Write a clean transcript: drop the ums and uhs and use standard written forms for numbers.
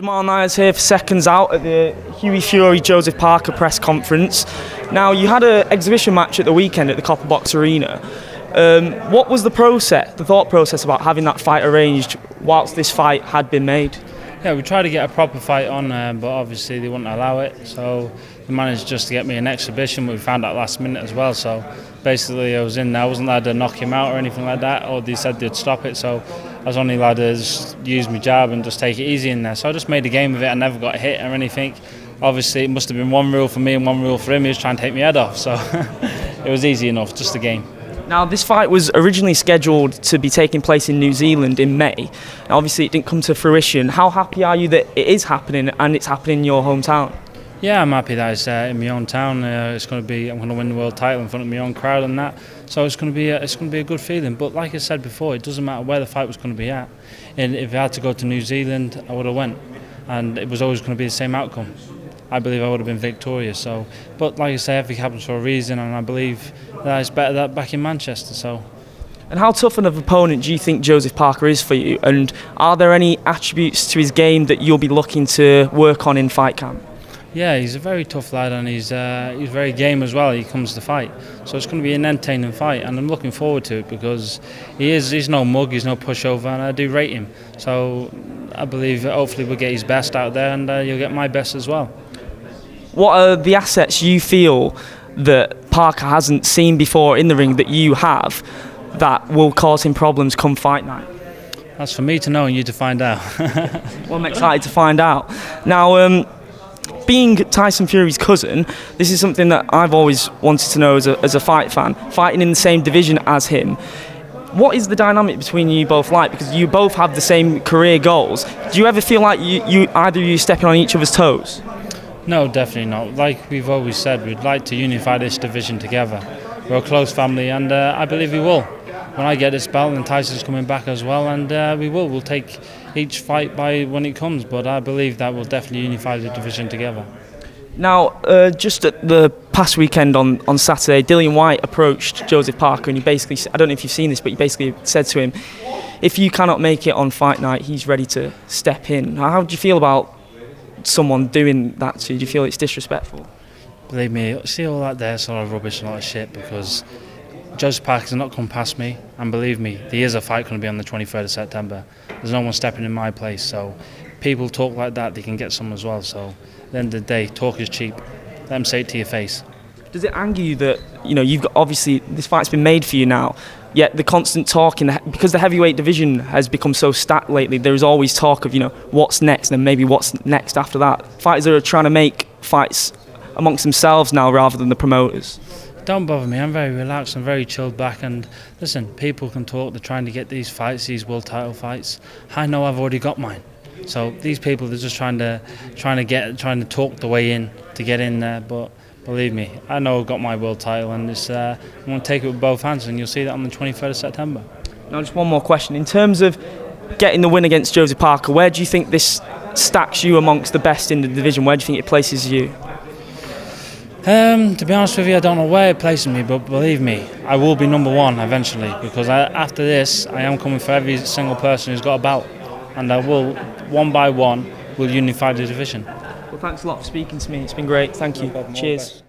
Jamal Nyers here for seconds out at the Hughie Fury Joseph Parker press conference. Now, you had an exhibition match at the weekend at the Copper Box Arena. What was the thought process about having that fight arranged whilst this fight had been made? Yeah, we tried to get a proper fight on, but obviously they wouldn't allow it. So we managed just to get me an exhibition, but we found out last minute as well. So basically I was in there, I wasn't allowed to knock him out or anything like that, or they said they'd stop it. So I was only allowed to just use my jab and just take it easy in there. So I just made a game of it. I never got hit or anything. Obviously it must have been one rule for me and one rule for him. He was trying to take my head off. So it was easy enough, just a game. Now, this fight was originally scheduled to be taking place in New Zealand in May. Now, obviously, it didn't come to fruition. How happy are you that it is happening and it's happening in your hometown? Yeah, I'm happy that it's in my own town. I'm going to win the world title in front of my own crowd and that. So it's going to be a good feeling. But like I said before, it doesn't matter where the fight was going to be at. And if I had to go to New Zealand, I would have went, and it was always going to be the same outcome. I believe I would have been victorious. So, but like I say, everything happens for a reason, and I believe that it's better that back in Manchester. So. And how tough of an opponent do you think Joseph Parker is for you? And are there any attributes to his game that you'll be looking to work on in fight camp? Yeah, he's a very tough lad, and he's very game as well. He comes to fight, so it's going to be an entertaining fight, and I'm looking forward to it because he's no mug, he's no pushover, and I do rate him. So I believe hopefully we'll get his best out there, and you'll get my best as well. What are the assets you feel that Parker hasn't seen before in the ring that you have that will cause him problems come fight night? That's for me to know and you to find out. Well, I'm excited to find out. Now, being Tyson Fury's cousin, this is something that I've always wanted to know as a fight fan, fighting in the same division as him. What is the dynamic between you both like? Because you both have the same career goals. Do you ever feel like either of you stepping on each other's toes? No, definitely not. Like we've always said, we'd like to unify this division together. We're a close family, and I believe we will. When I get this belt, and Tyson's coming back as well, and we will. We'll take each fight by when it comes, but I believe that we'll definitely unify the division together. Now, just at the past weekend on Saturday, Dillian Whyte approached Joseph Parker, and he basically, I don't know if you've seen this, but he basically said to him, if you cannot make it on fight night, he's ready to step in. How do you feel about someone doing that to you? Do you feel it's disrespectful? Believe me, see all that there, sort of rubbish and a lot of shit, because Joseph Parker's not come past me, and believe me, there is a fight going to be on the 23rd of September. There's no one stepping in my place, so people talk like that, they can get some as well. So at the end of the day, talk is cheap. Let them say it to your face. Does it anger you that, you know, you've got, obviously this fight's been made for you now, yet the constant talking, because the heavyweight division has become so stacked lately, there's always talk of, you know, what's next and maybe what's next after that. Fighters are trying to make fights amongst themselves now rather than the promoters. Don't bother me, I'm very relaxed, I'm very chilled back, and listen, people can talk, they're trying to get these fights, these world title fights. I know I've already got mine. So these people, they're just trying to talk the way in to get in there, but believe me, I know I've got my world title, and it's, I'm going to take it with both hands, and you'll see that on the 23rd of September. Now, just one more question. In terms of getting the win against Joseph Parker, where do you think this stacks you amongst the best in the division? Where do you think it places you? To be honest with you, I don't know where it places me, but believe me, I will be #1 eventually, because after this, I am coming for every single person who's got a belt, and I will, one by one, will unify the division. Well, thanks a lot for speaking to me. It's been great. Thank you. Cheers.